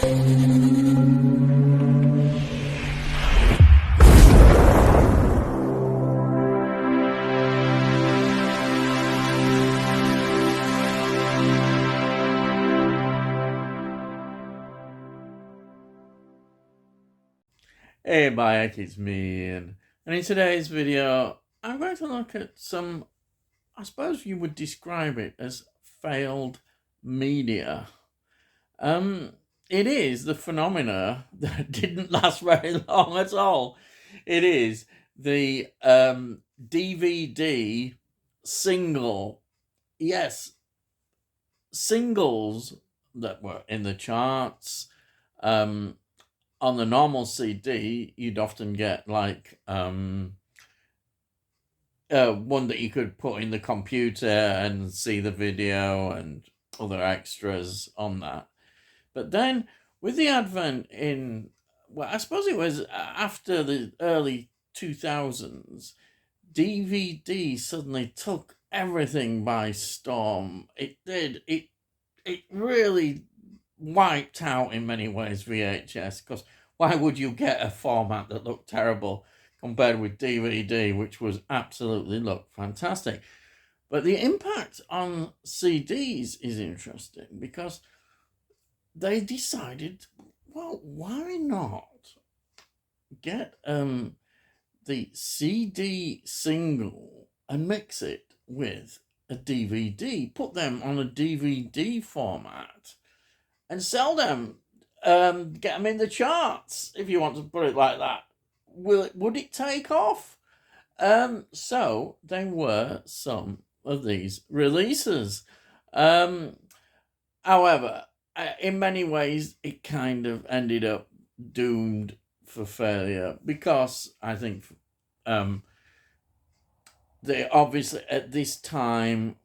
Hey Mike, it's me Ian. And in today's video, I'm going to look at some, I suppose you would describe it as failed media. It is the phenomena that didn't last very long at all. It is the DVD single, yes, singles that were in the charts. On the normal CD, you'd often get like one that you could put in the computer and see the video and other extras on that. But then with the advent well, I suppose it was after the early 2000s, DVD suddenly took everything by storm. It did. It really wiped out in many ways VHS, because why would you get a format that looked terrible compared with DVD, which was absolutely looked fantastic? But the impact on CDs is interesting because they decided, well, why not get the CD single and mix it with a DVD, put them on a DVD format and sell them, get them in the charts, if you want to put it like that. Would it take off? So there were some of these releases. However, in many ways, it kind of ended up doomed for failure because I think they obviously at this time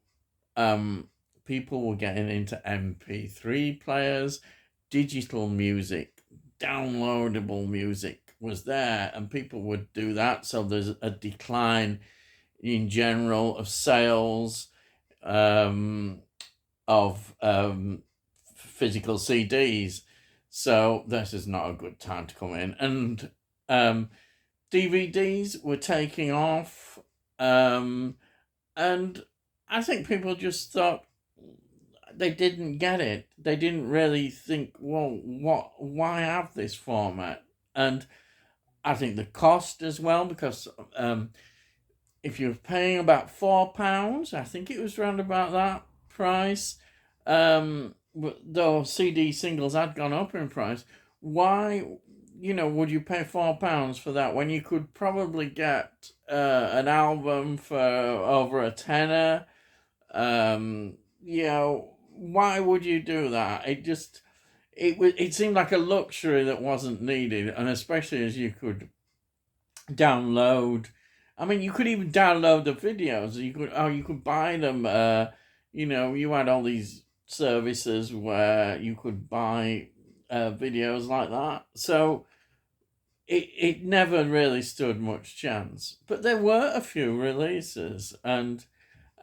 people were getting into MP3 players, digital music, downloadable music was there, and people would do that. So there's a decline in general of sales of physical CDs. So this is not a good time to come in. And DVDs were taking off. And I think people just thought they didn't get it. They didn't really think, well, why have this format? And I think the cost as well, because if you're paying about £4, I think it was around about that price, though CD singles had gone up in price, why, would you pay £4 for that when you could probably get an album for over a tenner? Why would you do that? It seemed like a luxury that wasn't needed, and especially as you could download. I mean, you could even download the videos. You could buy them. You had all these services where you could buy videos like that. So it never really stood much chance. But there were a few releases, and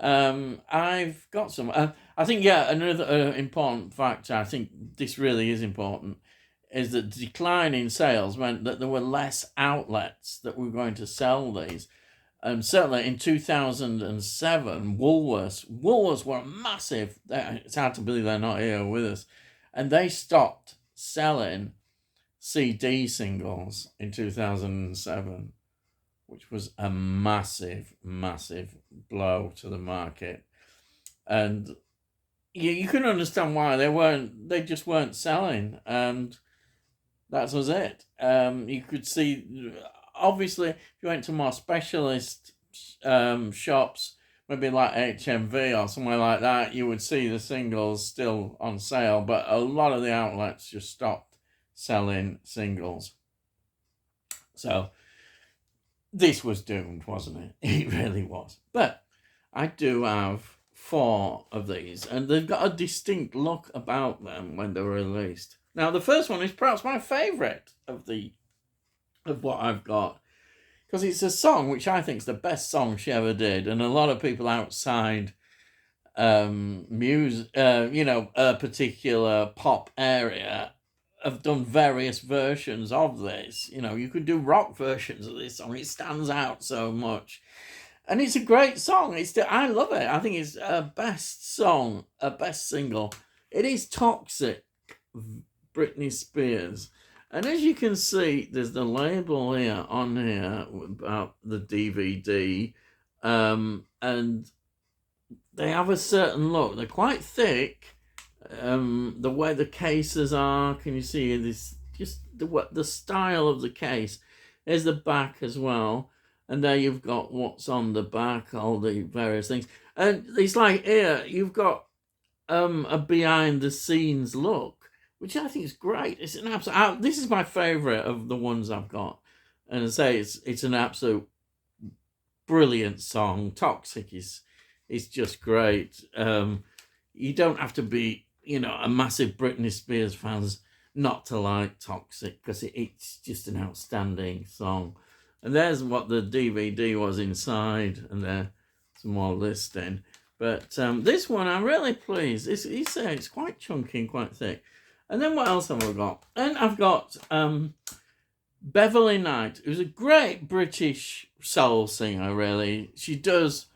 I've got some. I think, another important factor, I think this really is important, is that the decline in sales meant that there were less outlets that were going to sell these. Certainly in 2007, Woolworths were massive. It's hard to believe they're not here with us. And they stopped selling CD singles in 2007, which was a massive, massive blow to the market. And you can understand why they just weren't selling. And that was it. You could see, obviously, if you went to more specialist shops, maybe like HMV or somewhere like that, you would see the singles still on sale. But a lot of the outlets just stopped selling singles. So this was doomed, wasn't it? It really was. But I do have 4 of these, and they've got a distinct look about them when they're released. Now, the first one is perhaps my favourite of what I've got, because it's a song which I think is the best song she ever did, and a lot of people outside music, a particular pop area, have done various versions of this. You know, you could do rock versions of this song. It stands out so much. And it's a great song. I love it. I think it's a best song, a best single. It is Toxic, Britney Spears. And as you can see, there's the label here on here about the DVD. And they have a certain look. They're quite thick. The way the cases are, can you see this? Just the style of the case. There's the back as well. And there you've got what's on the back, all the various things. And it's like here, you've got a behind the scenes look, which I think is great. It's an absolute. This is my favourite of the ones I've got, and I say it's an absolute brilliant song. Toxic is just great. You don't have to be, a massive Britney Spears fan not to like Toxic, because it's just an outstanding song. And there's what the DVD was inside, and there's some more listing. But this one, I'm really pleased. It's quite chunky and quite thick. And then what else have I got? And I've got Beverly Knight, who's a great British soul singer, really. She does,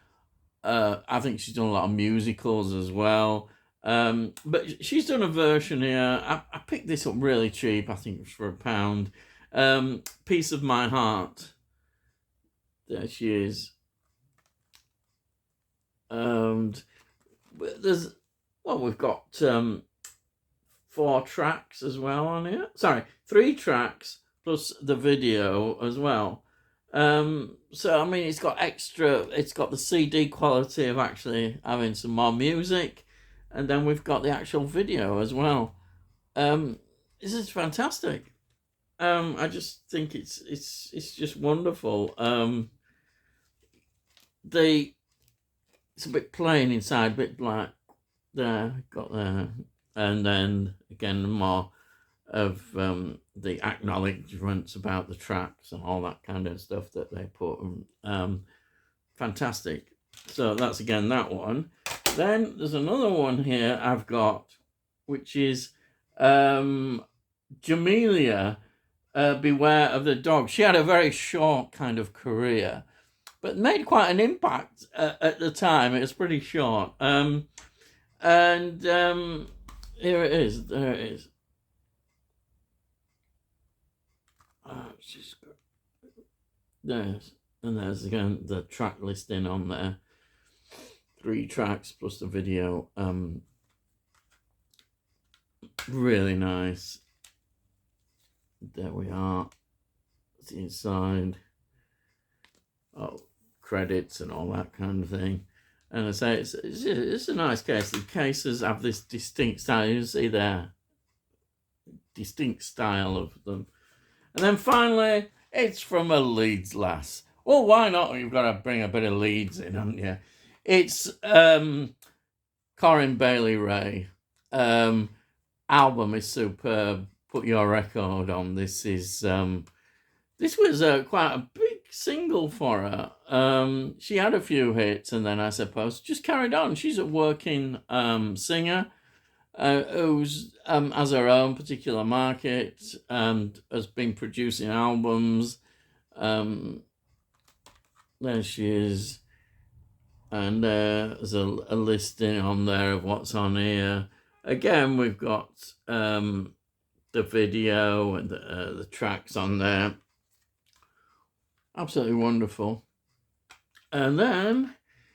I think she's done a lot of musicals as well. But she's done a version here. I picked this up really cheap. I think it was for £1. Piece of My Heart. There she is. And we've got 4 tracks as well on here. Sorry, 3 tracks plus the video as well. So I mean, it's got the CD quality of actually having some more music, and then we've got the actual video as well. This is fantastic. I just think it's just wonderful. It's a bit plain inside, a bit black there, got there, and then again more of the acknowledgements about the tracks and all that kind of stuff that they put. Fantastic. So that's again that one. Then there's another one here I've got, which is Jamelia, Beware of the Dog. She had a very short kind of career, but made quite an impact at the time. It was pretty short. And here it is. There it is. There's again the track listing on there. 3 tracks plus the video. Really nice. There we are. It's inside. Credits and all that kind of thing. And I say it's a nice case. The cases have this distinct style. You see there, distinct style of them. And then finally, it's from a Leeds lass. Well, why not? You've got to bring a bit of Leeds in, haven't you? It's Corinne Bailey Rae. Album is superb. Put Your Record On. This was quite a big single for her. She had a few hits, and then I suppose just carried on. She's a working singer who's has her own particular market and has been producing albums. There she is, and there's a listing on there of what's on here. Again, we've got the video and the tracks on there. Absolutely wonderful. And then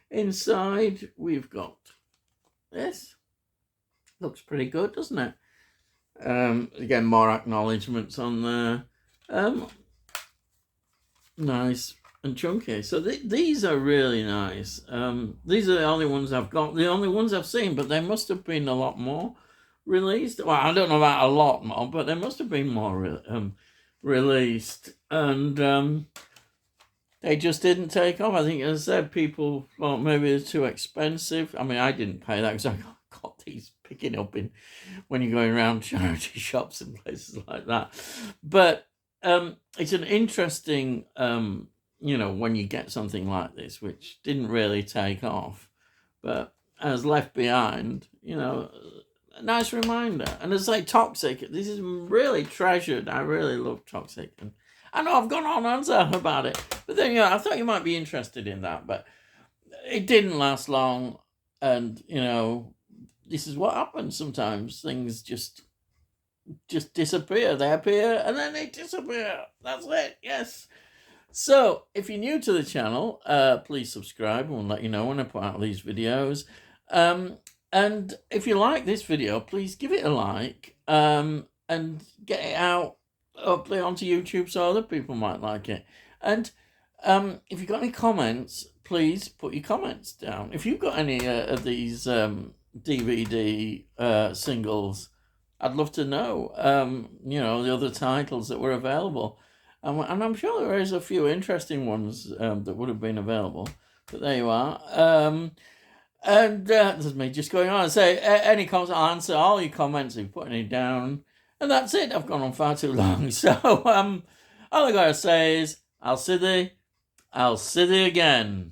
inside we've got this. Looks pretty good, doesn't it? Again, more acknowledgements on there. Nice and chunky. So these are really nice. These are the only ones I've got. The only ones I've seen, but there must have been a lot more released. Well, I don't know about a lot more, but there must have been more released. And they just didn't take off. I think, as I said, people thought maybe it's too expensive. I mean, I didn't pay that because I got these picking up when you're going around charity shops and places like that. But it's an interesting, when you get something like this, which didn't really take off, but has left behind, a nice reminder. And as I say, Toxic, this is really treasured. I really love Toxic. And I know I've gone on and on about it, but then, I thought you might be interested in that, but it didn't last long. And, this is what happens sometimes. Things just disappear. They appear and then they disappear. That's it. Yes. So if you're new to the channel, please subscribe, and we'll let you know when I put out these videos. And if you like this video, please give it a like, and get it out, upload it onto YouTube so other people might like it. And if you've got any comments, please put your comments down. If you've got any of these DVD singles, I'd love to know, the other titles that were available. And I'm sure there is a few interesting ones that would have been available. But there you are. And this is me just going on and say, any comments, I'll answer all your comments if you put any down. And that's it. I've gone on far too long. So all I got to say is, I'll see thee again.